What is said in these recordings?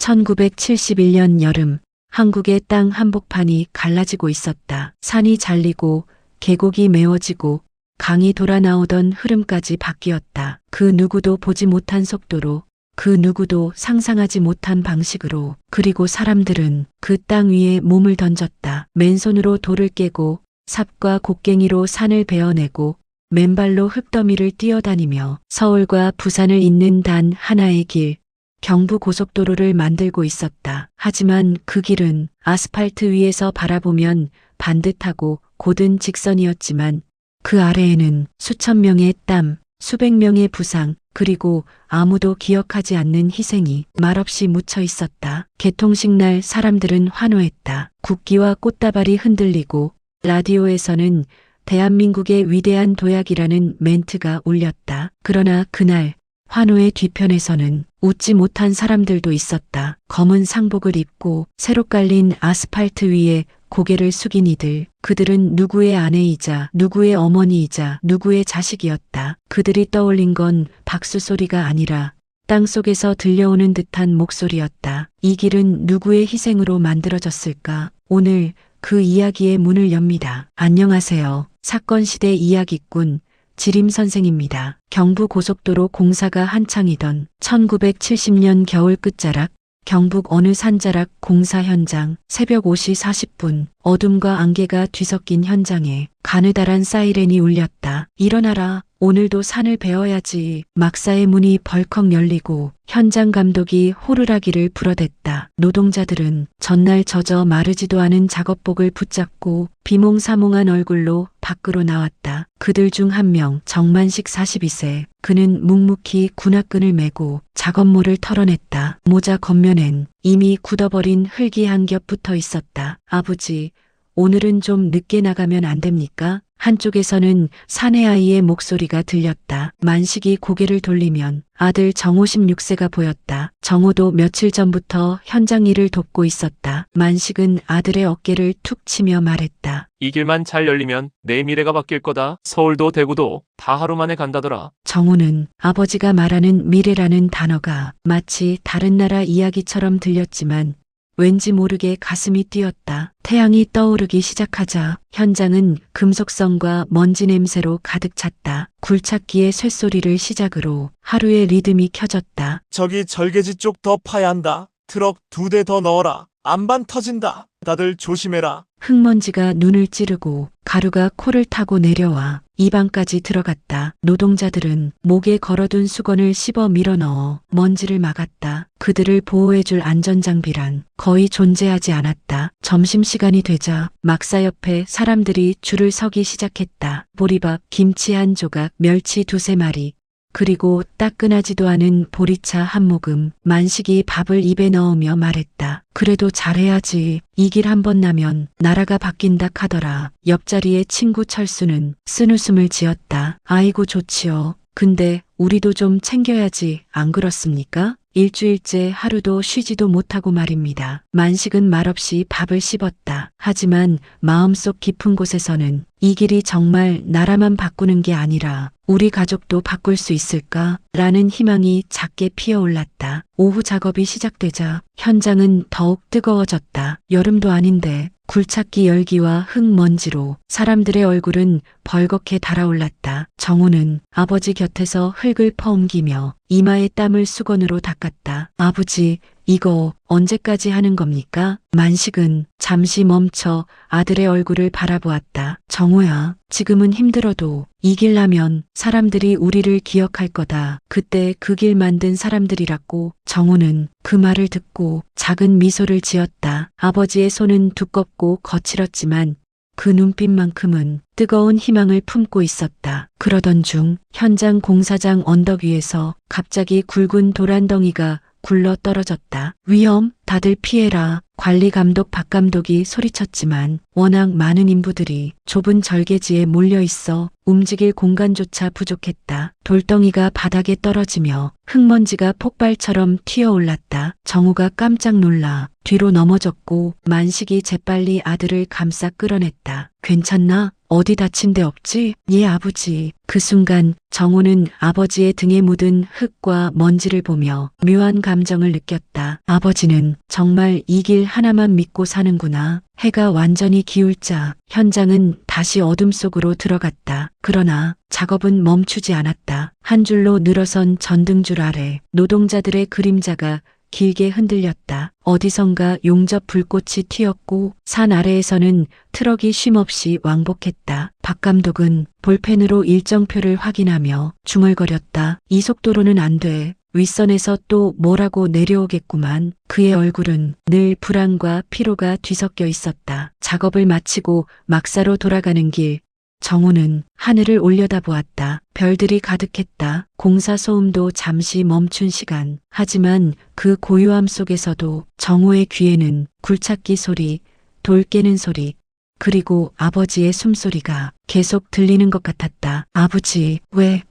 1971년 여름, 한국의 땅 한복판이 갈라지고 있었다. 산이 잘리고 계곡이 메워지고 강이 돌아 나오던 흐름까지 바뀌었다. 그 누구도 보지 못한 속도로, 그 누구도 상상하지 못한 방식으로. 그리고 사람들은 그 땅 위에 몸을 던졌다. 맨손으로 돌을 깨고 삽과 곡괭이로 산을 베어내고 맨발로 흙더미를 뛰어다니며 서울과 부산을 잇는 단 하나의 길, 경부고속도로를 만들고 있었다. 하지만 그 길은 아스팔트 위에서 바라보면 반듯하고 곧은 직선이었지만 그 아래에는 수천 명의 땀, 수백 명의 부상, 그리고 아무도 기억하지 않는 희생이 말없이 묻혀 있었다. 개통식 날 사람들은 환호했다. 국기와 꽃다발이 흔들리고 라디오에서는 대한민국의 위대한 도약이라는 멘트가 울렸다. 그러나 그날 환호의 뒤편에서는 웃지 못한 사람들도 있었다. 검은 상복을 입고 새로 깔린 아스팔트 위에 고개를 숙인 이들. 그들은 누구의 아내이자 누구의 어머니이자 누구의 자식이었다. 그들이 떠올린 건 박수 소리가 아니라 땅속에서 들려오는 듯한 목소리였다. 이 길은 누구의 희생으로 만들어졌을까? 오늘 그 이야기의 문을 엽니다. 안녕하세요. 사건시대 이야기꾼 지림선생입니다. 경부고속도로 공사가 한창이던 1970년 겨울 끝자락, 경북 어느 산자락 공사 현장. 새벽 5시 40분 어둠과 안개가 뒤섞인 현장에 가느다란 사이렌이 울렸다. 일어나라. 오늘도 산을 베어야지. 막사의 문이 벌컥 열리고 현장 감독이 호루라기를 불어댔다. 노동자들은 전날 젖어 마르지도 않은 작업복을 붙잡고 비몽사몽한 얼굴로 밖으로 나왔다. 그들 중 한 명, 정만식 42세. 그는 묵묵히 군화끈을 메고 작업모를 털어냈다. 모자 겉면엔 이미 굳어버린 흙이 한 겹 붙어 있었다. 아버지, 오늘은 좀 늦게 나가면 안 됩니까? 한쪽에서는 사내 아이의 목소리가 들렸다. 만식이 고개를 돌리면 아들 정호 16세가 보였다. 정호도 며칠 전부터 현장 일을 돕고 있었다. 만식은 아들의 어깨를 툭 치며 말했다. 이 길만 잘 열리면 내 미래가 바뀔 거다. 서울도 대구도 다 하루 만에 간다더라. 정호는 아버지가 말하는 미래라는 단어가 마치 다른 나라 이야기처럼 들렸지만 왠지 모르게 가슴이 뛰었다. 태양이 떠오르기 시작하자 현장은 금속성과 먼지 냄새로 가득 찼다. 굴착기의 쇳소리를 시작으로 하루의 리듬이 켜졌다. 저기 절개지 쪽 더 파야 한다. 트럭 2대 더 넣어라. 안반 터진다. 다들 조심해라. 흙먼지가 눈을 찌르고 가루가 코를 타고 내려와 입안까지 들어갔다. 노동자들은 목에 걸어둔 수건을 씹어 밀어 넣어 먼지를 막았다. 그들을 보호해줄 안전장비란 거의 존재하지 않았다. 점심시간이 되자 막사 옆에 사람들이 줄을 서기 시작했다. 보리밥, 김치 한 조각, 멸치 2~3마리, 그리고 따끈하지도 않은 보리차 한 모금. 만식이 밥을 입에 넣으며 말했다. 그래도 잘해야지. 이 길 한 번 나면 나라가 바뀐다 카더라. 옆자리의 친구 철수는 쓴웃음을 지었다. 아이고 좋지요. 근데 우리도 좀 챙겨야지, 안 그렇습니까? 일주일째 하루도 쉬지도 못하고 말입니다. 만식은 말없이 밥을 씹었다. 하지만 마음속 깊은 곳에서는 이 길이 정말 나라만 바꾸는 게 아니라 우리 가족도 바꿀 수 있을까? 라는 희망이 작게 피어올랐다. 오후 작업이 시작되자 현장은 더욱 뜨거워졌다. 여름도 아닌데 굴착기 열기와 흙먼지로 사람들의 얼굴은 벌겋게 달아올랐다. 정호는 아버지 곁에서 흙을 퍼옮기며 이마에 땀을 수건으로 닦았다. 아버지, 이거 언제까지 하는 겁니까? 만식은 잠시 멈춰 아들의 얼굴을 바라보았다. 정호야, 지금은 힘들어도 이길라면 사람들이 우리를 기억할 거다. 그때 그 길 만든 사람들이라고. 정호는 그 말을 듣고 작은 미소를 지었다. 아버지의 손은 두껍고 거칠었지만 그 눈빛만큼은 뜨거운 희망을 품고 있었다. 그러던 중 현장 공사장 언덕 위에서 갑자기 굵은 돌한덩이가 굴러 떨어졌다. 위험, 다들 피해라. 관리 감독 박 감독이 소리쳤지만 워낙 많은 인부들이 좁은 절개지에 몰려 있어 움직일 공간조차 부족했다. 돌덩이가 바닥에 떨어지며 흙먼지가 폭발처럼 튀어올랐다. 정우가 깜짝 놀라 뒤로 넘어졌고 만식이 재빨리 아들을 감싸 끌어냈다. 괜찮나? 어디 다친 데 없지? 예, 아버지. 그 순간 정호는 아버지의 등에 묻은 흙과 먼지를 보며 묘한 감정을 느꼈다. 아버지는 정말 이 길 하나만 믿고 사는구나. 해가 완전히 기울자 현장은 다시 어둠 속으로 들어갔다. 그러나 작업은 멈추지 않았다. 한 줄로 늘어선 전등줄 아래 노동자들의 그림자가 길게 흔들렸다. 어디선가 용접 불꽃이 튀었고 산 아래에서는 트럭이 쉼없이 왕복했다. 박 감독은 볼펜으로 일정표를 확인하며 중얼거렸다. 이 속도로는 안 돼. 윗선에서 또 뭐라고 내려오겠구만. 그의 얼굴은 늘 불안과 피로가 뒤섞여 있었다. 작업을 마치고 막사로 돌아가는 길, 정우는 하늘을 올려다보았다. 별들이 가득했다. 공사 소음도 잠시 멈춘 시간. 하지만 그 고요함 속에서도 정우의 귀에는 굴착기 소리, 돌 깨는 소리, 그리고 아버지의 숨소리가 계속 들리는 것 같았다. 아버지, 왜,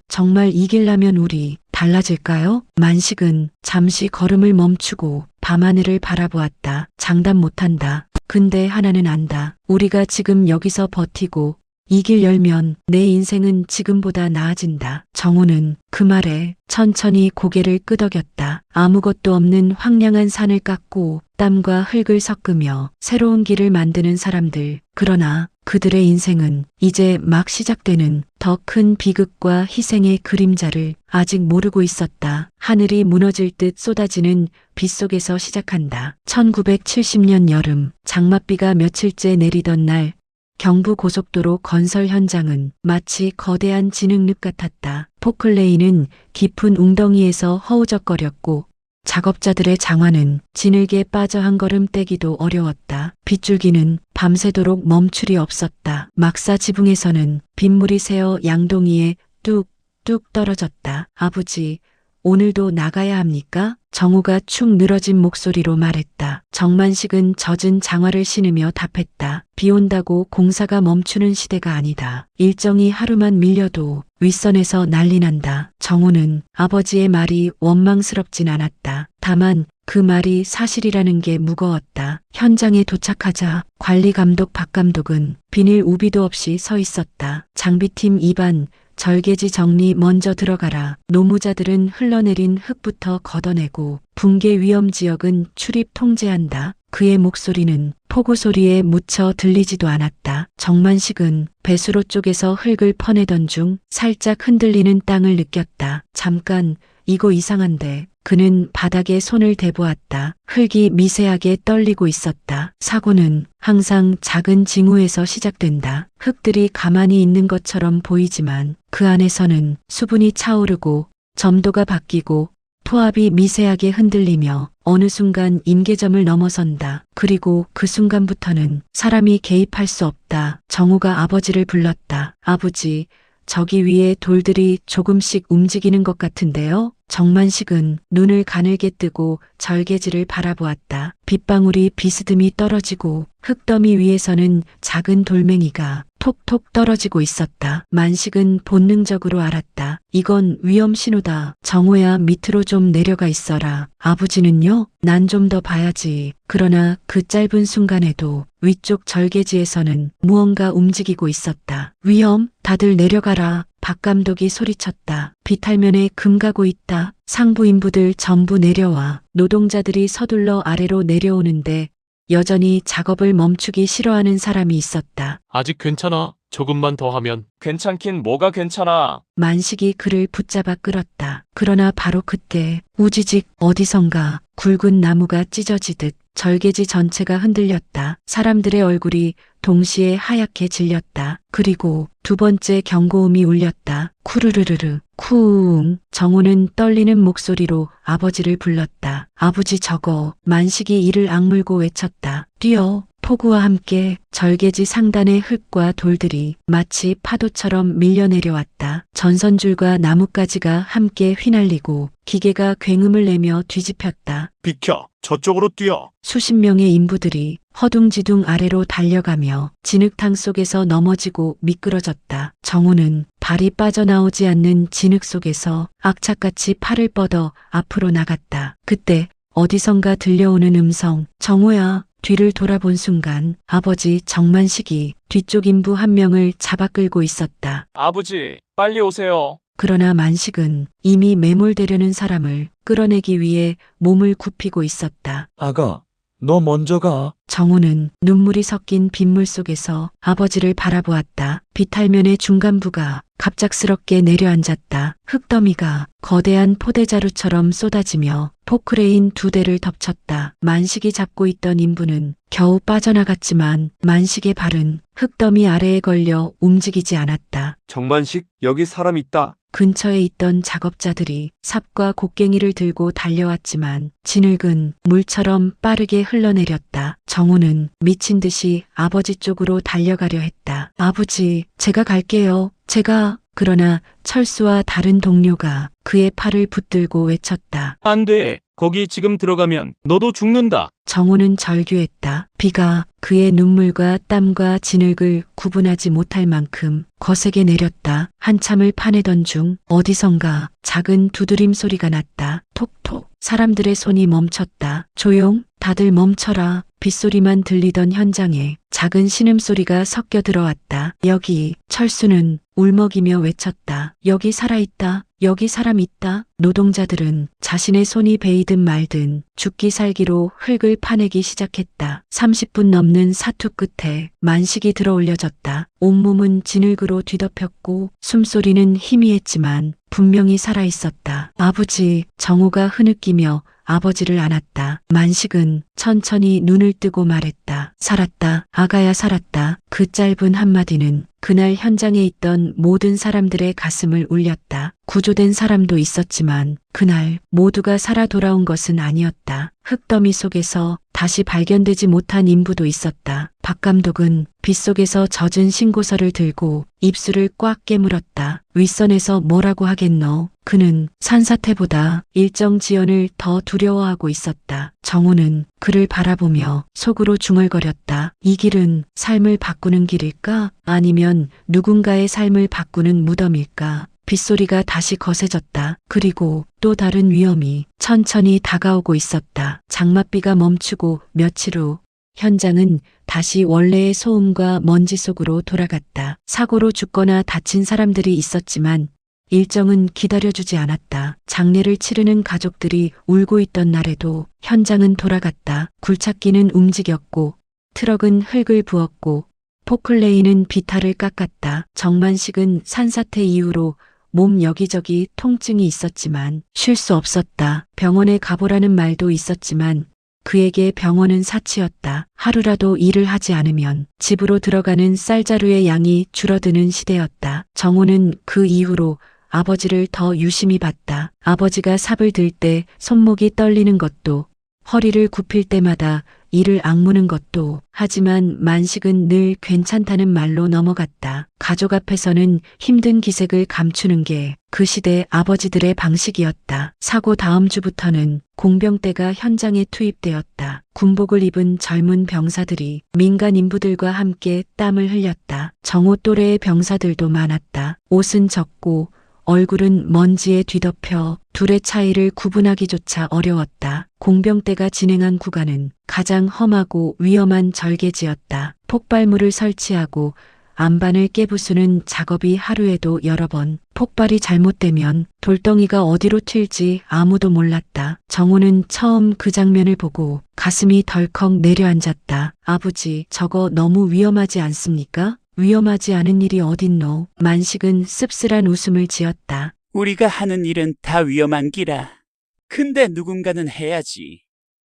정말 이길라면 우리 달라질까요? 만식은 잠시 걸음을 멈추고 밤하늘을 바라보았다. 장담 못한다. 근데 하나는 안다. 우리가 지금 여기서 버티고 이 길 열면 내 인생은 지금보다 나아진다. 정우는 그 말에 천천히 고개를 끄덕였다. 아무것도 없는 황량한 산을 깎고 땀과 흙을 섞으며 새로운 길을 만드는 사람들. 그러나 그들의 인생은 이제 막 시작되는 더 큰 비극과 희생의 그림자를 아직 모르고 있었다. 하늘이 무너질 듯 쏟아지는 빗속에서 시작한다. 1970년 여름 장맛비가 며칠째 내리던 날 경부고속도로 건설 현장은 마치 거대한 진흙늪 같았다. 포클레인은 깊은 웅덩이에서 허우적거렸고 작업자들의 장화는 진흙에 빠져 한 걸음 떼기도 어려웠다. 빗줄기는 밤새도록 멈출이 없었다. 막사 지붕에서는 빗물이 새어 양동이에 뚝뚝 떨어졌다. 아버지, 오늘도 나가야 합니까? 정우가 축 늘어진 목소리로 말했다. 정만식은 젖은 장화를 신으며 답했다. 비 온다고 공사가 멈추는 시대가 아니다. 일정이 하루만 밀려도 윗선에서 난리 난다. 정우는 아버지의 말이 원망스럽진 않았다. 다만 그 말이 사실이라는 게 무거웠다. 현장에 도착하자 관리감독 박 감독은 비닐 우비도 없이 서 있었다. 장비팀 2반 절개지 정리 먼저 들어가라. 노무자들은 흘러내린 흙부터 걷어내고 붕괴 위험 지역은 출입 통제한다. 그의 목소리는 폭우 소리에 묻혀 들리지도 않았다. 정만식은 배수로 쪽에서 흙을 퍼내던 중 살짝 흔들리는 땅을 느꼈다. 잠깐, 이거 이상한데. 그는 바닥에 손을 대보았다. 흙이 미세하게 떨리고 있었다. 사고는 항상 작은 징후에서 시작된다. 흙들이 가만히 있는 것처럼 보이지만 그 안에서는 수분이 차오르고 점도가 바뀌고 토합이 미세하게 흔들리며 어느 순간 임계점을 넘어선다. 그리고 그 순간부터는 사람이 개입할 수 없다. 정우가 아버지를 불렀다. 아버지, 저기 위에 돌들이 조금씩 움직이는 것 같은데요? 정만식은 눈을 가늘게 뜨고 절개지를 바라보았다. 빗방울이 비스듬히 떨어지고 흙더미 위에서는 작은 돌멩이가 톡톡 떨어지고 있었다. 만식은 본능적으로 알았다. 이건 위험 신호다. 정호야, 밑으로 좀 내려가 있어라. 아버지는요? 난 좀 더 봐야지. 그러나 그 짧은 순간에도 위쪽 절개지에서는 무언가 움직이고 있었다. 위험? 다들 내려가라. 박 감독이 소리쳤다. 비탈면에 금 가고 있다. 상부 인부들 전부 내려와. 노동자들이 서둘러 아래로 내려오는데 여전히 작업을 멈추기 싫어하는 사람이 있었다. 아직 괜찮아. 조금만 더 하면. 괜찮긴 뭐가 괜찮아. 만식이 그를 붙잡아 끌었다. 그러나 바로 그때 우지직 어디선가 굵은 나무가 찢어지듯 절개지 전체가 흔들렸다. 사람들의 얼굴이 동시에 하얗게 질렸다. 그리고 두 번째 경고음이 울렸다. 쿠르르르르 쿵. 정우는 떨리는 목소리로 아버지를 불렀다. 아버지, 저거. 만식이 이를 악물고 외쳤다. 뛰어. 폭우와 함께 절개지 상단의 흙과 돌들이 마치 파도처럼 밀려내려왔다. 전선줄과 나뭇가지가 함께 휘날리고 기계가 굉음을 내며 뒤집혔다. 비켜. 저쪽으로 뛰어. 수십 명의 인부들이 허둥지둥 아래로 달려가며 진흙탕 속에서 넘어지고 미끄러졌다. 정우는 발이 빠져나오지 않는 진흙 속에서 악착같이 팔을 뻗어 앞으로 나갔다. 그때 어디선가 들려오는 음성. 정우야, 뒤를 돌아본 순간 아버지 정만식이 뒤쪽 인부 한 명을 잡아 끌고 있었다. 아버지, 빨리 오세요. 그러나 만식은 이미 매몰되려는 사람을 끌어내기 위해 몸을 굽히고 있었다. 아가, 너 먼저 가. 정우는 눈물이 섞인 빗물 속에서 아버지를 바라보았다. 비탈면의 중간부가 갑작스럽게 내려앉았다. 흙더미가 거대한 포대자루처럼 쏟아지며 포크레인 2대를 덮쳤다. 만식이 잡고 있던 인부는 겨우 빠져나갔지만 만식의 발은 흙더미 아래에 걸려 움직이지 않았다. 정만식, 여기 사람 있다. 근처에 있던 작업자들이 삽과 곡괭이를 들고 달려왔지만 진흙은 물처럼 빠르게 흘러내렸다. 정우는 미친 듯이 아버지 쪽으로 달려가려 했다. 아버지, 제가 갈게요. 제가. 그러나 철수와 다른 동료가 그의 팔을 붙들고 외쳤다. 안 돼. 거기 지금 들어가면 너도 죽는다. 정우는 절규했다. 비가 그의 눈물과 땀과 진흙을 구분하지 못할 만큼 거세게 내렸다. 한참을 파내던 중 어디선가 작은 두드림 소리가 났다. 톡톡. 사람들의 손이 멈췄다. 조용, 다들 멈춰라. 빗소리만 들리던 현장에 작은 신음소리가 섞여 들어왔다. 여기. 철수는 울먹이며 외쳤다. 여기 살아있다. 여기 사람 있다. 노동자들은 자신의 손이 베이든 말든 죽기 살기로 흙을 파내기 시작했다. 30분 넘는 사투 끝에 만식이 들어올려졌다. 온몸은 진흙으로 뒤덮였고 숨소리는 희미했지만 분명히 살아있었다. 아버지. 정우가 흐느끼며 아버지를 안았다. 만식은 천천히 눈을 뜨고 말했다. 살았다. 아가야, 살았다. 그 짧은 한마디는 그날 현장에 있던 모든 사람들의 가슴을 울렸다. 구조된 사람도 있었지만 그날 모두가 살아 돌아온 것은 아니었다. 흙더미 속에서 다시 발견되지 못한 인부도 있었다. 박 감독은 빗속에서 젖은 신고서를 들고 입술을 꽉 깨물었다. 윗선에서 뭐라고 하겠노? 그는 산사태보다 일정 지연을 더 두려워하고 있었다. 정우는 그를 바라보며 속으로 중얼거렸다. 이 길은 삶을 바꾸는 길일까? 아니면 누군가의 삶을 바꾸는 무덤일까? 빗소리가 다시 거세졌다. 그리고 또 다른 위험이 천천히 다가오고 있었다. 장맛비가 멈추고 며칠 후 현장은 다시 원래의 소음과 먼지 속으로 돌아갔다. 사고로 죽거나 다친 사람들이 있었지만 일정은 기다려주지 않았다. 장례를 치르는 가족들이 울고 있던 날에도 현장은 돌아갔다. 굴착기는 움직였고 트럭은 흙을 부었고 포클레인은 비탈을 깎았다. 정만식은 산사태 이후로 몸 여기저기 통증이 있었지만 쉴 수 없었다. 병원에 가보라는 말도 있었지만 그에게 병원은 사치였다. 하루라도 일을 하지 않으면 집으로 들어가는 쌀자루의 양이 줄어드는 시대였다. 정우는 그 이후로 아버지를 더 유심히 봤다. 아버지가 삽을 들 때 손목이 떨리는 것도, 허리를 굽힐 때마다 이를 악무는 것도. 하지만 만식은 늘 괜찮다는 말로 넘어갔다. 가족 앞에서는 힘든 기색을 감추는 게 그 시대 아버지들의 방식이었다. 사고 다음 주부터는 공병대가 현장에 투입되었다. 군복을 입은 젊은 병사들이 민간 인부들과 함께 땀을 흘렸다. 정호 또래의 병사들도 많았다. 옷은 적고 얼굴은 먼지에 뒤덮여 둘의 차이를 구분하기조차 어려웠다. 공병대가 진행한 구간은 가장 험하고 위험한 절개지였다. 폭발물을 설치하고 안반을 깨부수는 작업이 하루에도 여러 번. 폭발이 잘못되면 돌덩이가 어디로 튈지 아무도 몰랐다. 정우는 처음 그 장면을 보고 가슴이 덜컥 내려앉았다. 아버지, 저거 너무 위험하지 않습니까? 위험하지 않은 일이 어딨노? 만식은 씁쓸한 웃음을 지었다. 우리가 하는 일은 다 위험한 기라. 근데 누군가는 해야지.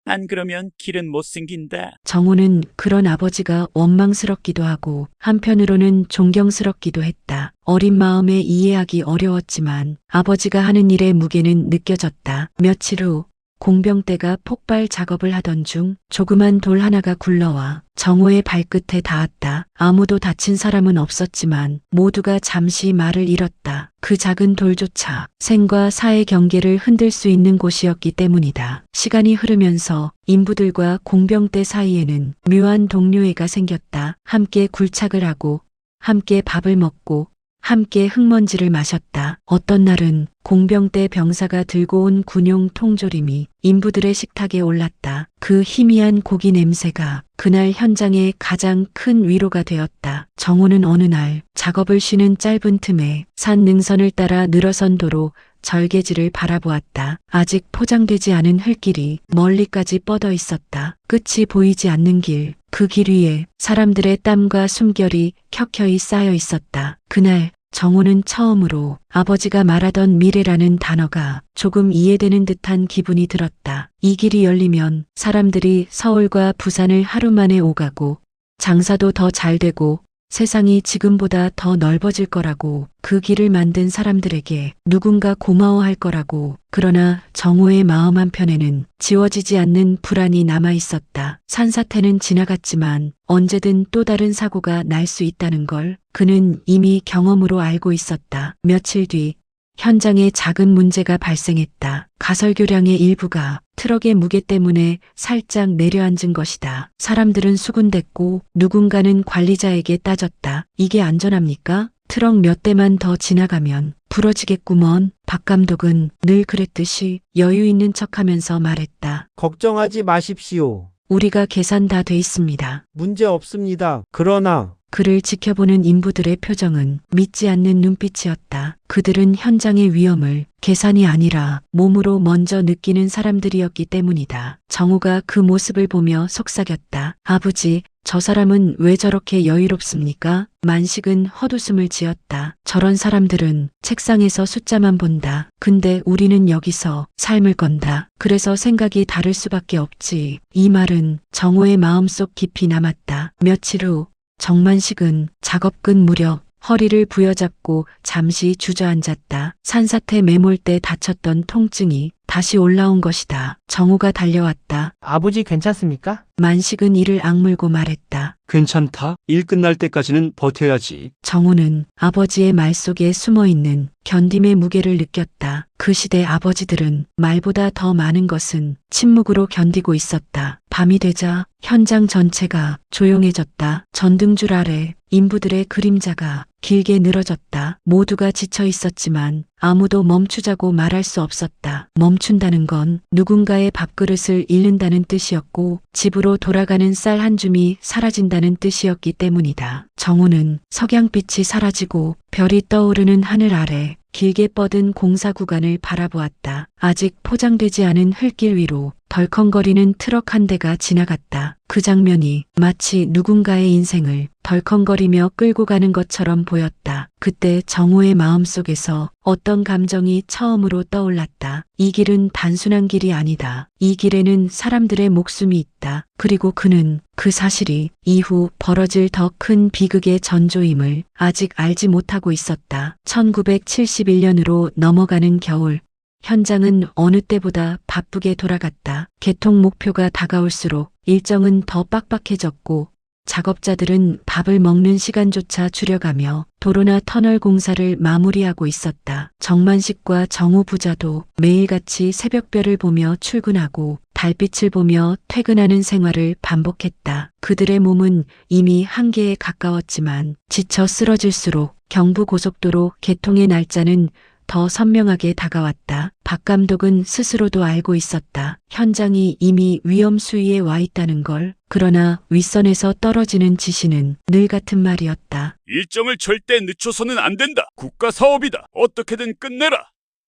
안 그러면 길은 못 생긴다. 정우는 그런 아버지가 원망스럽기도 하고 한편으로는 존경스럽기도 했다. 어린 마음에 이해하기 어려웠지만 아버지가 하는 일의 무게는 느껴졌다. 며칠 후 공병대가 폭발 작업을 하던 중 조그만 돌 하나가 굴러와 정호의 발끝에 닿았다. 아무도 다친 사람은 없었지만 모두가 잠시 말을 잃었다. 그 작은 돌조차 생과 사의 경계를 흔들 수 있는 곳이었기 때문이다. 시간이 흐르면서 인부들과 공병대 사이에는 묘한 동료애가 생겼다. 함께 굴착을 하고 함께 밥을 먹고 함께 흙먼지를 마셨다. 어떤 날은 공병대 병사가 들고 온 군용 통조림이 인부들의 식탁에 올랐다. 그 희미한 고기 냄새가 그날 현장의 가장 큰 위로가 되었다. 정호는 어느 날 작업을 쉬는 짧은 틈에 산 능선을 따라 늘어선 도로 절개지를 바라보았다. 아직 포장되지 않은 흙길이 멀리까지 뻗어 있었다. 끝이 보이지 않는 길, 그 길 위에 사람들의 땀과 숨결이 켜켜이 쌓여 있었다. 그날 정호는 처음으로 아버지가 말하던 미래라는 단어가 조금 이해되는 듯한 기분이 들었다. 이 길이 열리면 사람들이 서울과 부산을 하루 만에 오가고 장사도 더 잘 되고 세상이 지금보다 더 넓어질 거라고, 그 길을 만든 사람들에게 누군가 고마워할 거라고. 그러나 정호의 마음 한편에는 지워지지 않는 불안이 남아 있었다. 산사태는 지나갔지만 언제든 또 다른 사고가 날 수 있다는 걸 그는 이미 경험으로 알고 있었다. 며칠 뒤 현장에 작은 문제가 발생했다. 가설교량의 일부가 트럭의 무게 때문에 살짝 내려앉은 것이다. 사람들은 수군댔고 누군가는 관리자에게 따졌다. 이게 안전합니까? 트럭 몇 대만 더 지나가면 부러지겠구먼. 박 감독은 늘 그랬듯이 여유 있는 척하면서 말했다. 걱정하지 마십시오. 우리가 계산 다 돼 있습니다. 문제 없습니다. 그러나 그를 지켜보는 인부들의 표정은 믿지 않는 눈빛이었다. 그들은 현장의 위험을 계산이 아니라 몸으로 먼저 느끼는 사람들이었기 때문이다. 정호가 그 모습을 보며 속삭였다. 아버지, 저 사람은 왜 저렇게 여유롭습니까? 만식은 헛웃음을 지었다. 저런 사람들은 책상에서 숫자만 본다. 근데 우리는 여기서 삶을 건다. 그래서 생각이 다를 수밖에 없지. 이 말은 정호의 마음속 깊이 남았다. 며칠 후 정만식은 작업 끝 무렵 허리를 부여잡고 잠시 주저앉았다. 산사태 매몰 때 다쳤던 통증이 다시 올라온 것이다. 정호가 달려왔다. 아버지 괜찮습니까? 만식은 이를 악물고 말했다. 괜찮다. 일 끝날 때까지는 버텨야지. 정호는 아버지의 말 속에 숨어있는 견딤의 무게를 느꼈다. 그 시대 아버지들은 말보다 더 많은 것은 침묵으로 견디고 있었다. 밤이 되자 현장 전체가 조용해졌다. 전등줄 아래 인부들의 그림자가 길게 늘어졌다. 모두가 지쳐 있었지만 아무도 멈추자고 말할 수 없었다. 멈춘다는 건 누군가의 밥그릇을 잃는다는 뜻이었고 집으로 돌아가는 쌀 한 줌이 사라진다는 뜻이었기 때문이다. 정호는 석양빛이 사라지고 별이 떠오르는 하늘 아래 길게 뻗은 공사 구간을 바라보았다. 아직 포장되지 않은 흙길 위로 덜컹거리는 트럭 한 대가 지나갔다. 그 장면이 마치 누군가의 인생을 덜컹거리며 끌고 가는 것처럼 보였다. 그때 정호의 마음속에서 어떤 감정이 처음으로 떠올랐다. 이 길은 단순한 길이 아니다. 이 길에는 사람들의 목숨이 있다. 그리고 그는 그 사실이 이후 벌어질 더 큰 비극의 전조임을 아직 알지 못하고 있었다. 1971년으로 넘어가는 겨울. 현장은 어느 때보다 바쁘게 돌아갔다. 개통 목표가 다가올수록 일정은 더 빡빡해졌고 작업자들은 밥을 먹는 시간조차 줄여가며 도로나 터널 공사를 마무리하고 있었다. 정만식과 정우 부자도 매일같이 새벽별을 보며 출근하고 달빛을 보며 퇴근하는 생활을 반복했다. 그들의 몸은 이미 한계에 가까웠지만 지쳐 쓰러질수록 경부고속도로 개통의 날짜는 더 선명하게 다가왔다. 박 감독은 스스로도 알고 있었다. 현장이 이미 위험 수위에 와 있다는 걸. 그러나 윗선에서 떨어지는 지시는 늘 같은 말이었다. 일정을 절대 늦춰서는 안 된다. 국가 사업이다. 어떻게든 끝내라.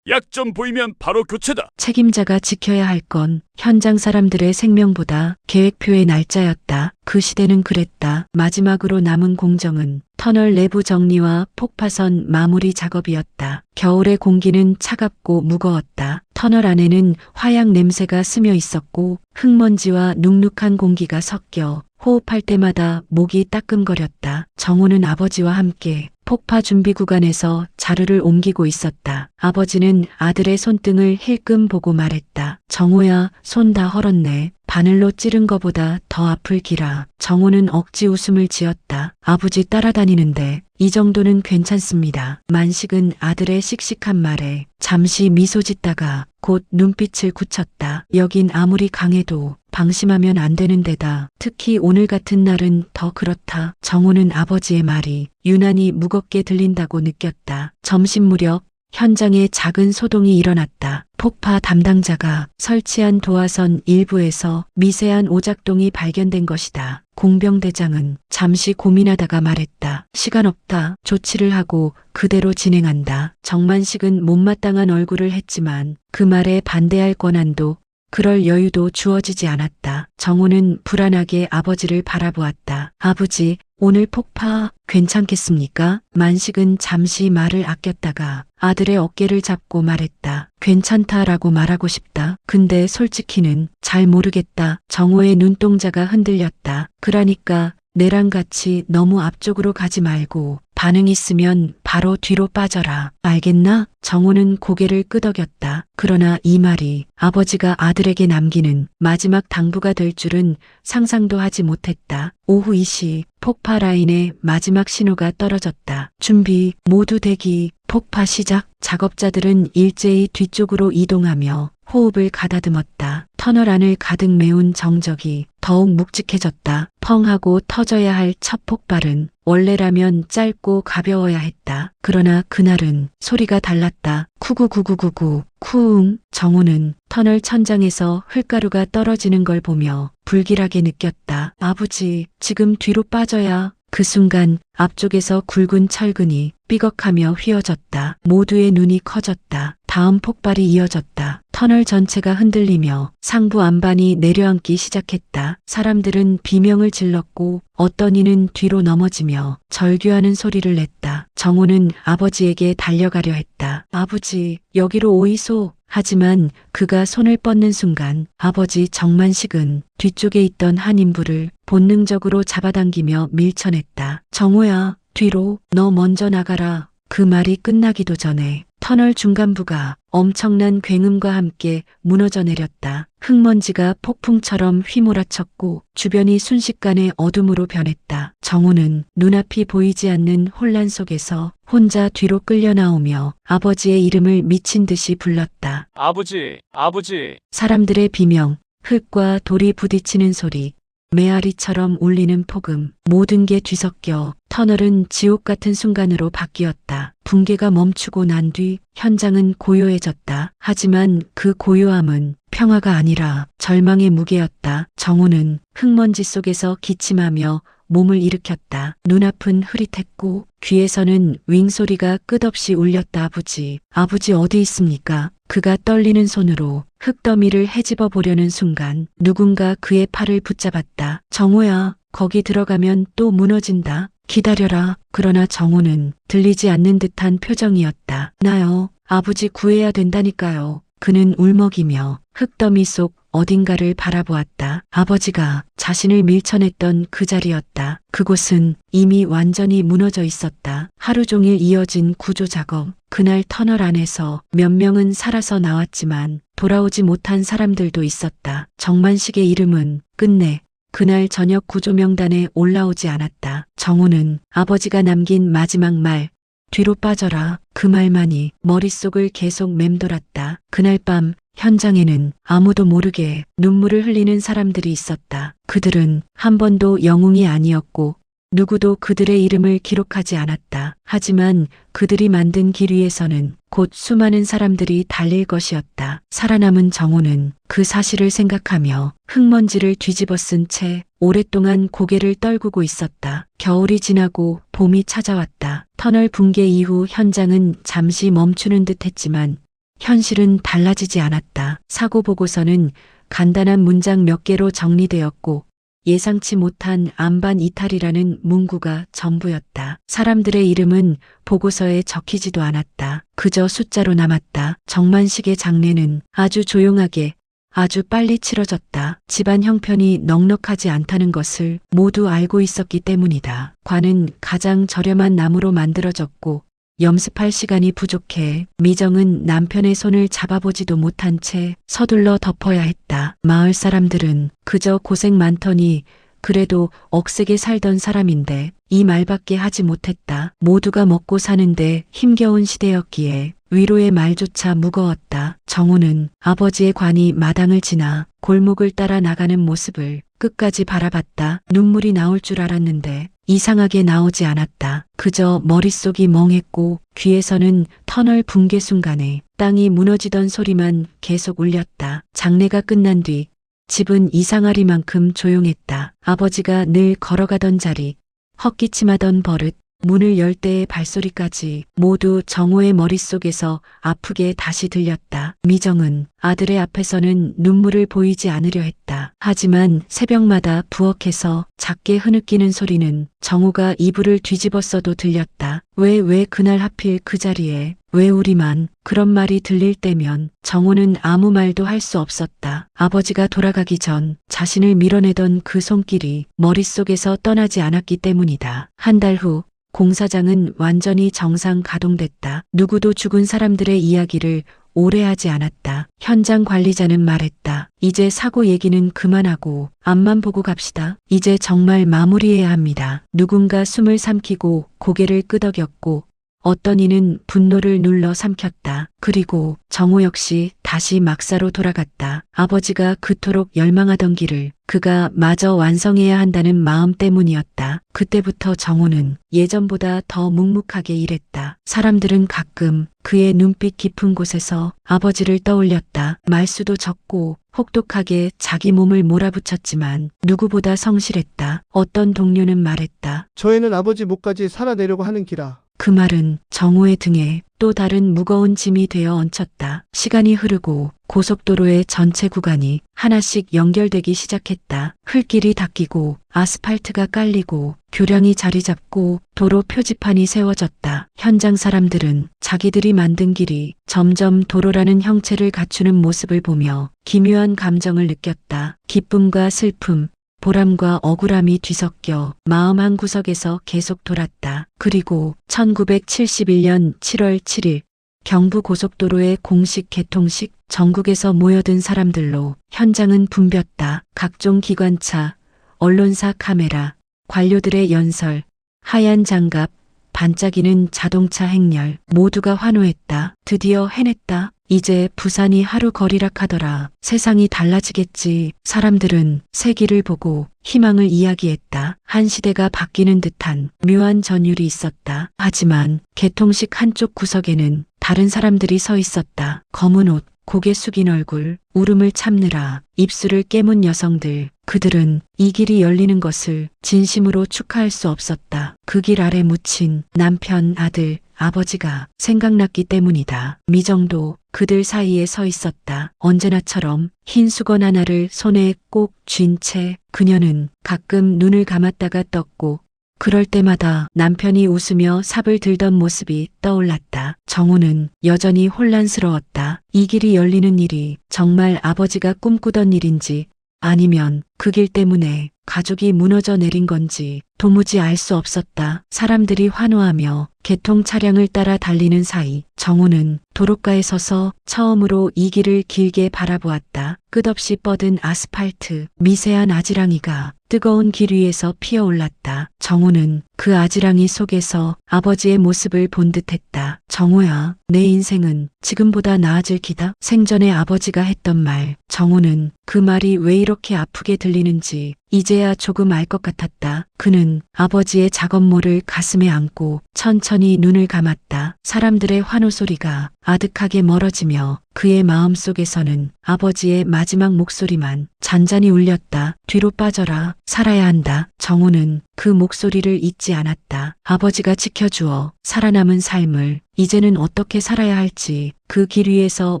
약점 보이면 바로 교체다. 책임자가 지켜야 할 건 현장 사람들의 생명보다 계획표의 날짜였다. 그 시대는 그랬다. 마지막으로 남은 공정은 터널 내부 정리와 폭파선 마무리 작업이었다. 겨울의 공기는 차갑고 무거웠다. 터널 안에는 화약 냄새가 스며 있었고 흙먼지와 눅눅한 공기가 섞여 호흡할 때마다 목이 따끔거렸다. 정호는 아버지와 함께 폭파 준비 구간에서 자루를 옮기고 있었다. 아버지는 아들의 손등을 힐끔 보고 말했다. 정호야, 손 다 헐었네. 바늘로 찌른 거보다 더 아플 기라. 정호는 억지 웃음을 지었다. 아버지 따라다니는데 이 정도는 괜찮습니다. 만식은 아들의 씩씩한 말에 잠시 미소 짓다가 곧 눈빛을 굳혔다. 여긴 아무리 강해도 방심하면 안 되는 데다 특히 오늘 같은 날은 더 그렇다. 정호는 아버지의 말이 유난히 무겁게 들린다고 느꼈다. 점심 무렵 현장에 작은 소동이 일어났다. 폭파 담당자가 설치한 도화선 일부에서 미세한 오작동이 발견된 것이다. 공병대장은 잠시 고민하다가 말했다. 시간 없다. 조치를 하고 그대로 진행한다. 정만식은 못마땅한 얼굴을 했지만 그 말에 반대할 권한도 그럴 여유도 주어지지 않았다. 정호는 불안하게 아버지를 바라보았다. 아버지, 오늘 폭파 괜찮겠습니까? 만식은 잠시 말을 아꼈다가 아들의 어깨를 잡고 말했다. 괜찮다라고 말하고 싶다. 근데 솔직히는 잘 모르겠다. 정호의 눈동자가 흔들렸다. 그러니까 내랑 같이 너무 앞쪽으로 가지 말고 반응 있으면 바로 뒤로 빠져라. 알겠나? 정호는 고개를 끄덕였다. 그러나 이 말이 아버지가 아들에게 남기는 마지막 당부가 될 줄은 상상도 하지 못했다. 오후 2시 폭파 라인에 마지막 신호가 떨어졌다. 준비, 모두 대기, 폭파 시작. 작업자들은 일제히 뒤쪽으로 이동하며 호흡을 가다듬었다. 터널 안을 가득 메운 정적이 더욱 묵직해졌다. 펑 하고 터져야 할 첫 폭발은 원래라면 짧고 가벼워야 했다. 그러나 그날은 소리가 달랐다. 쿠구구구구구 쿵. 정호는 터널 천장에서 흘가루가 떨어지는 걸 보며 불길하게 느꼈다. 아버지, 지금 뒤로 빠져야. 그 순간 앞쪽에서 굵은 철근이 삐걱하며 휘어졌다. 모두의 눈이 커졌다. 다음 폭발이 이어졌다. 터널 전체가 흔들리며 상부 안반이 내려앉기 시작했다. 사람들은 비명을 질렀고 어떤 이는 뒤로 넘어지며 절규하는 소리를 냈다. 정호는 아버지에게 달려가려 했다. 아버지, 여기로 오이소. 하지만 그가 손을 뻗는 순간 아버지 정만식은 뒤쪽에 있던 한 인부를 본능적으로 잡아당기며 밀쳐냈다. 정호야, 뒤로, 너 먼저 나가라. 그 말이 끝나기도 전에 터널 중간부가 엄청난 굉음과 함께 무너져 내렸다. 흙먼지가 폭풍처럼 휘몰아쳤고 주변이 순식간에 어둠으로 변했다. 정호는 눈앞이 보이지 않는 혼란 속에서 혼자 뒤로 끌려 나오며 아버지의 이름을 미친 듯이 불렀다. 아버지, 아버지. 사람들의 비명, 흙과 돌이 부딪히는 소리, 메아리처럼 울리는 폭음, 모든 게 뒤섞여 터널은 지옥 같은 순간으로 바뀌었다. 붕괴가 멈추고 난 뒤 현장은 고요해졌다. 하지만 그 고요함은 평화가 아니라 절망의 무게였다. 정호는 흙먼지 속에서 기침하며 몸을 일으켰다. 눈앞은 흐릿했고 귀에서는 윙소리가 끝없이 울렸다. 아버지, 아버지 어디 있습니까? 그가 떨리는 손으로 흙더미를 헤집어 보려는 순간 누군가 그의 팔을 붙잡았다. 정호야, 거기 들어가면 또 무너진다. 기다려라. 그러나 정호는 들리지 않는 듯한 표정이었다. 나요. 아버지 구해야 된다니까요. 그는 울먹이며 흙더미 속 어딘가를 바라보았다. 아버지가 자신을 밀쳐냈던 그 자리였다. 그곳은 이미 완전히 무너져 있었다. 하루 종일 이어진 구조 작업. 그날 터널 안에서 몇 명은 살아서 나왔지만 돌아오지 못한 사람들도 있었다. 정만식의 이름은 끝내 그날 저녁 구조 명단에 올라오지 않았다. 정호는 아버지가 남긴 마지막 말, 뒤로 빠져라. 그 말만이 머릿속을 계속 맴돌았다. 그날 밤 현장에는 아무도 모르게 눈물을 흘리는 사람들이 있었다. 그들은 한 번도 영웅이 아니었고 누구도 그들의 이름을 기록하지 않았다. 하지만 그들이 만든 길 위에서는 곧 수많은 사람들이 달릴 것이었다. 살아남은 정호는 그 사실을 생각하며 흙먼지를 뒤집어 쓴 채 오랫동안 고개를 떨구고 있었다. 겨울이 지나고 봄이 찾아왔다. 터널 붕괴 이후 현장은 잠시 멈추는 듯 했지만 현실은 달라지지 않았다. 사고 보고서는 간단한 문장 몇 개로 정리되었고 예상치 못한 안반 이탈이라는 문구가 전부였다. 사람들의 이름은 보고서에 적히지도 않았다. 그저 숫자로 남았다. 정만식의 장례는 아주 조용하게 아주 빨리 치러졌다. 집안 형편이 넉넉하지 않다는 것을 모두 알고 있었기 때문이다. 관은 가장 저렴한 나무로 만들어졌고 염습할 시간이 부족해 미정은 남편의 손을 잡아보지도 못한 채 서둘러 덮어야 했다. 마을 사람들은 그저 고생 많더니 그래도 억세게 살던 사람인데 이 말밖에 하지 못했다. 모두가 먹고 사는데 힘겨운 시대였기에 위로의 말조차 무거웠다. 정우는 아버지의 관이 마당을 지나 골목을 따라 나가는 모습을 끝까지 바라봤다. 눈물이 나올 줄 알았는데 이상하게 나오지 않았다. 그저 머릿속이 멍했고 귀에서는 터널 붕괴 순간에 땅이 무너지던 소리만 계속 울렸다. 장례가 끝난 뒤 집은 이상하리만큼 조용했다. 아버지가 늘 걸어가던 자리, 헛기침하던 버릇, 문을 열 때의 발소리까지 모두 정호의 머릿속에서 아프게 다시 들렸다. 미정은 아들의 앞에서는 눈물을 보이지 않으려 했다. 하지만 새벽마다 부엌에서 작게 흐느끼는 소리는 정호가 이불을 뒤집었어도 들렸다. 왜 그날 하필 그 자리에, 왜 우리만, 그런 말이 들릴 때면 정호는 아무 말도 할 수 없었다. 아버지가 돌아가기 전 자신을 밀어내던 그 손길이 머릿속에서 떠나지 않았기 때문이다. 한 달 후 공사장은 완전히 정상 가동됐다. 누구도 죽은 사람들의 이야기를 오래 하지 않았다. 현장 관리자는 말했다. 이제 사고 얘기는 그만하고 앞만 보고 갑시다. 이제 정말 마무리해야 합니다. 누군가 숨을 삼키고 고개를 끄덕였고 어떤 이는 분노를 눌러 삼켰다. 그리고 정호 역시 다시 막사로 돌아갔다. 아버지가 그토록 열망하던 길을 그가 마저 완성해야 한다는 마음 때문이었다. 그때부터 정호는 예전보다 더 묵묵하게 일했다. 사람들은 가끔 그의 눈빛 깊은 곳에서 아버지를 떠올렸다. 말수도 적고 혹독하게 자기 몸을 몰아붙였지만 누구보다 성실했다. 어떤 동료는 말했다. 저희는 아버지 목까지 살아내려고 하는 기라. 그 말은 정호의 등에 또 다른 무거운 짐이 되어 얹혔다. 시간이 흐르고 고속도로의 전체 구간이 하나씩 연결되기 시작했다. 흙길이 닦이고 아스팔트가 깔리고 교량이 자리 잡고 도로 표지판이 세워졌다. 현장 사람들은 자기들이 만든 길이 점점 도로라는 형체를 갖추는 모습을 보며 기묘한 감정을 느꼈다. 기쁨과 슬픔, 보람과 억울함이 뒤섞여 마음 한 구석에서 계속 돌았다. 그리고 1971년 7월 7일 경부고속도로의 공식 개통식, 전국에서 모여든 사람들로 현장은 붐볐다. 각종 기관차, 언론사 카메라, 관료들의 연설, 하얀 장갑, 반짝이는 자동차 행렬, 모두가 환호했다. 드디어 해냈다. 이제 부산이 하루 거리락 하더라. 세상이 달라지겠지. 사람들은 새 길을 보고 희망을 이야기했다. 한 시대가 바뀌는 듯한 묘한 전율이 있었다. 하지만 개통식 한쪽 구석에는 다른 사람들이 서 있었다. 검은 옷, 고개 숙인 얼굴, 울음을 참느라 입술을 깨문 여성들. 그들은 이 길이 열리는 것을 진심으로 축하할 수 없었다. 그 길 아래 묻힌 남편, 아들, 아버지가 생각났기 때문이다. 미정도 그들 사이에 서 있었다. 언제나처럼 흰 수건 하나를 손에 꼭 쥔 채 그녀는 가끔 눈을 감았다가 떴고 그럴 때마다 남편이 웃으며 삽을 들던 모습이 떠올랐다. 정우는 여전히 혼란스러웠다. 이 길이 열리는 일이 정말 아버지가 꿈꾸던 일인지 아니면 그 길 때문에 가족이 무너져 내린 건지 도무지 알 수 없었다. 사람들이 환호하며 개통 차량을 따라 달리는 사이 정우는 도로가에 서서 처음으로 이 길을 길게 바라보았다. 끝없이 뻗은 아스팔트, 미세한 아지랑이가 뜨거운 길 위에서 피어올랐다. 정우는 그 아지랑이 속에서 아버지의 모습을 본 듯했다. 정우야, 내 인생은 지금보다 나아질 기다. 생전에 아버지가 했던 말. 정우는 그 말이 왜 이렇게 아프게 들리는지 이제야 조금 알 것 같았다. 그는 아버지의 작업모를 가슴에 안고 천천히 눈을 감았다. 사람들의 환호 소리가 아득하게 멀어지며 그의 마음속에서는 아버지의 마지막 목소리만 잔잔히 울렸다. 뒤로 빠져라. 살아야 한다. 정우는 그 목소리를 잊지 않았다. 아버지가 지켜주어 살아남은 삶을 이제는 어떻게 살아야 할지 그 길 위에서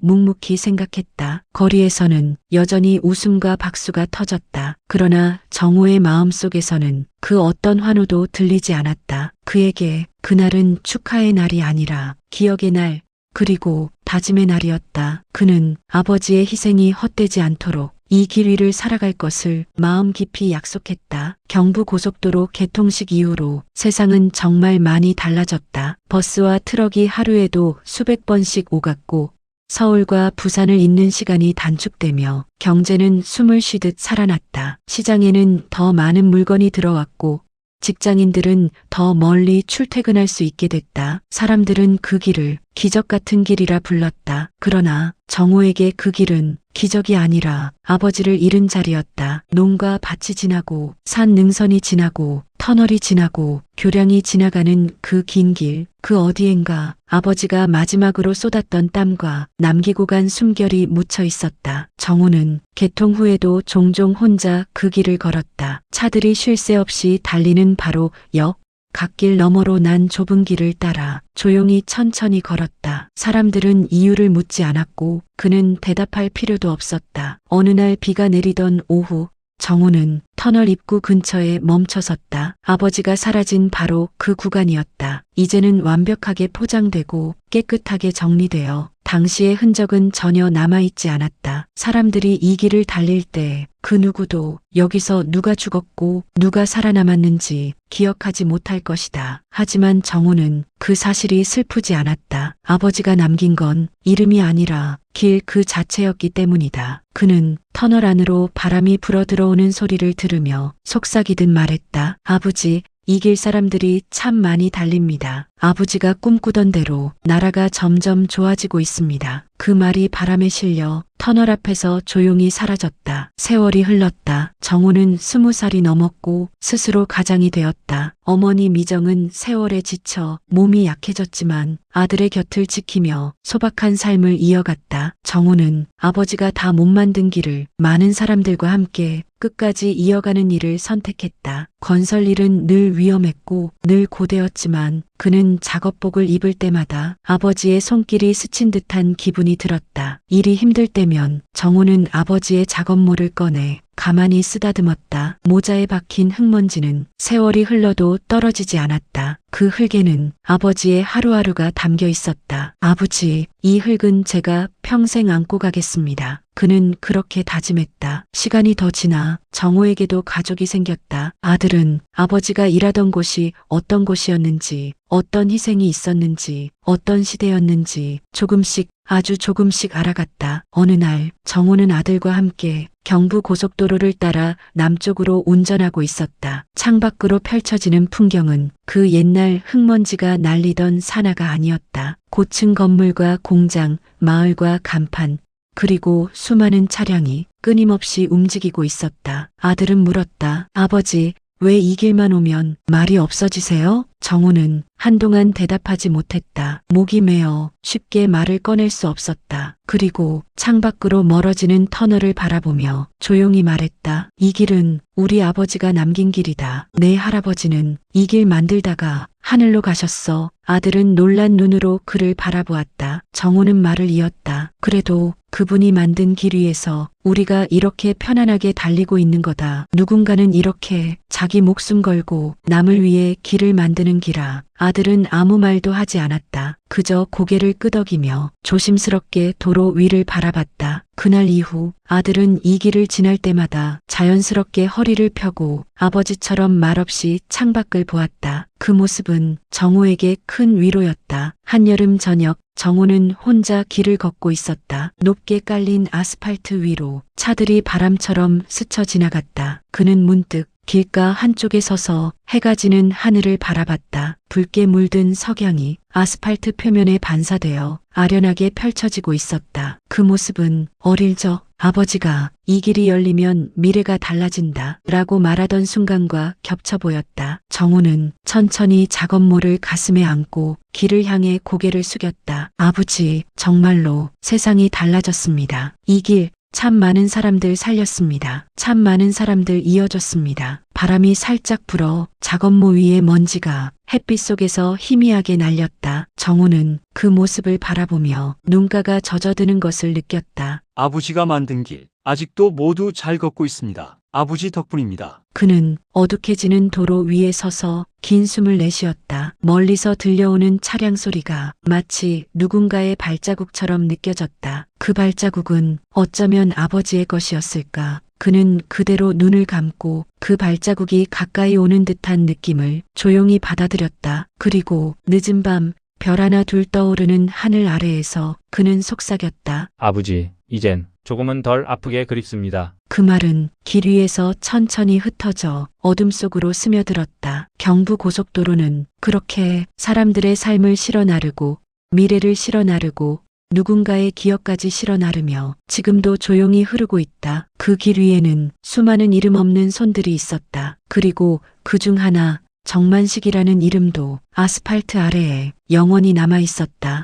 묵묵히 생각했다. 거리에서는 여전히 웃음과 박수가 터졌다. 그러나 정우의 마음속에서는 그 어떤 환호도 들리지 않았다. 그에게 그날은 축하의 날이 아니라 기억의 날, 그리고 다짐의 날이었다. 그는 아버지의 희생이 헛되지 않도록 이 길 위를 살아갈 것을 마음 깊이 약속했다. 경부고속도로 개통식 이후로 세상은 정말 많이 달라졌다. 버스와 트럭이 하루에도 수백 번씩 오갔고 서울과 부산을 잇는 시간이 단축되며 경제는 숨을 쉬듯 살아났다. 시장에는 더 많은 물건이 들어왔고 직장인들은 더 멀리 출퇴근할 수 있게 됐다. 사람들은 그 길을 기적 같은 길이라 불렀다. 그러나 정호에게 그 길은 기적이 아니라 아버지를 잃은 자리였다. 농가 밭이 지나고 산 능선이 지나고 터널이 지나고 교량이 지나가는 그 긴 길, 그 어디엔가 아버지가 마지막으로 쏟았던 땀과 남기고 간 숨결이 묻혀 있었다. 정호는 개통 후에도 종종 혼자 그 길을 걸었다. 차들이 쉴 새 없이 달리는 바로 옆 갓길 너머로 난 좁은 길을 따라 조용히 천천히 걸었다. 사람들은 이유를 묻지 않았고 그는 대답할 필요도 없었다. 어느 날 비가 내리던 오후 정호는 터널 입구 근처에 멈춰섰다. 아버지가 사라진 바로 그 구간이었다. 이제는 완벽하게 포장되고 깨끗하게 정리되어 당시의 흔적은 전혀 남아있지 않았다. 사람들이 이 길을 달릴 때 그 누구도 여기서 누가 죽었고 누가 살아남았는지 기억하지 못할 것이다. 하지만 정호는 그 사실이 슬프지 않았다. 아버지가 남긴 건 이름이 아니라 길 그 자체였기 때문이다. 그는 터널 안으로 바람이 불어 들어오는 소리를 들으며 속삭이듯 말했다. 아버지, 이 길 사람들이 참 많이 달립니다. 아버지가 꿈꾸던 대로 나라가 점점 좋아지고 있습니다. 그 말이 바람에 실려 터널 앞에서 조용히 사라졌다. 세월이 흘렀다. 정호는 20살이 넘었고 스스로 가장이 되었다. 어머니 미정은 세월에 지쳐 몸이 약해졌지만 아들의 곁을 지키며 소박한 삶을 이어갔다. 정호는 아버지가 다 못 만든 길을 많은 사람들과 함께 끝까지 이어가는 일을 선택했다. 건설 일은 늘 위험했고 늘 고되었지만 그는 작업복을 입을 때마다 아버지의 손길이 스친 듯한 기분이 들었다. 일이 힘들 때면 정호는 아버지의 작업모를 꺼내 가만히 쓰다듬었다. 모자에 박힌 흙먼지는 세월이 흘러도 떨어지지 않았다. 그 흙에는 아버지의 하루하루가 담겨 있었다. 아버지, 이 흙은 제가 평생 안고 가겠습니다. 그는 그렇게 다짐했다. 시간이 더 지나 정호에게도 가족이 생겼다. 아들은 아버지가 일하던 곳이 어떤 곳이었는지, 어떤 희생이 있었는지, 어떤 시대였는지 조금씩 아주 조금씩 알아갔다. 어느 날 정호는 아들과 함께 경부 고속도로를 따라 남쪽으로 운전하고 있었다. 창밖으로 펼쳐지는 풍경은 그 옛날 흙먼지가 날리던 산하가 아니었다. 고층 건물과 공장, 마을과 간판, 그리고 수많은 차량이 끊임없이 움직이고 있었다. 아들은 물었다. 아버지, 왜 이 길만 오면 말이 없어지세요? 정호는 한동안 대답하지 못했다. 목이 메어 쉽게 말을 꺼낼 수 없었다. 그리고 창밖으로 멀어지는 터널을 바라보며 조용히 말했다. 이 길은 우리 아버지가 남긴 길이다. 내 할아버지는 이 길 만들다가 하늘로 가셨어. 아들은 놀란 눈으로 그를 바라보았다. 정호는 말을 이었다. 그래도 그분이 만든 길 위에서 우리가 이렇게 편안하게 달리고 있는 거다. 누군가는 이렇게 자기 목숨 걸고 남을 위해 길을 만드는 기라. 아들은 아무 말도 하지 않았다. 그저 고개를 끄덕이며 조심스럽게 도로 위를 바라봤다. 그날 이후 아들은 이 길을 지날 때마다 자연스럽게 허리를 펴고 아버지처럼 말없이 창밖을 보았다. 그 모습은 정호에게 큰 위로였다. 한여름 저녁 정호는 혼자 길을 걷고 있었다. 높게 깔린 아스팔트 위로 차들이 바람처럼 스쳐 지나갔다. 그는 문득 길가 한쪽에 서서 해가 지는 하늘을 바라봤다. 붉게 물든 석양이 아스팔트 표면에 반사되어 아련하게 펼쳐지고 있었다. 그 모습은 어릴 적 아버지가 이 길이 열리면 미래가 달라진다 라고 말하던 순간과 겹쳐 보였다. 정호는 천천히 작업모를 가슴에 안고 길을 향해 고개를 숙였다. 아버지, 정말로 세상이 달라졌습니다. 이 길, 참 많은 사람들 살렸습니다. 참 많은 사람들 이어줬습니다. 바람이 살짝 불어 작업모 위에 먼지가 햇빛 속에서 희미하게 날렸다. 정호는 그 모습을 바라보며 눈가가 젖어드는 것을 느꼈다. 아버지가 만든 길, 아직도 모두 잘 걷고 있습니다. 아버지 덕분입니다. 그는 어둑해지는 도로 위에 서서 긴 숨을 내쉬었다. 멀리서 들려오는 차량 소리가 마치 누군가의 발자국처럼 느껴졌다. 그 발자국은 어쩌면 아버지의 것이었을까. 그는 그대로 눈을 감고 그 발자국이 가까이 오는 듯한 느낌을 조용히 받아들였다. 그리고 늦은 밤 별 하나 둘 떠오르는 하늘 아래에서 그는 속삭였다. 아버지, 이젠 조금은 덜 아프게 그립습니다. 그 말은 길 위에서 천천히 흩어져 어둠 속으로 스며들었다. 경부 고속도로는 그렇게 사람들의 삶을 실어 나르고 미래를 실어 나르고 누군가의 기억까지 실어 나르며 지금도 조용히 흐르고 있다. 그 길 위에는 수많은 이름 없는 손들이 있었다. 그리고 그 중 하나 정만식이라는 이름도 아스팔트 아래에 영원히 남아 있었다.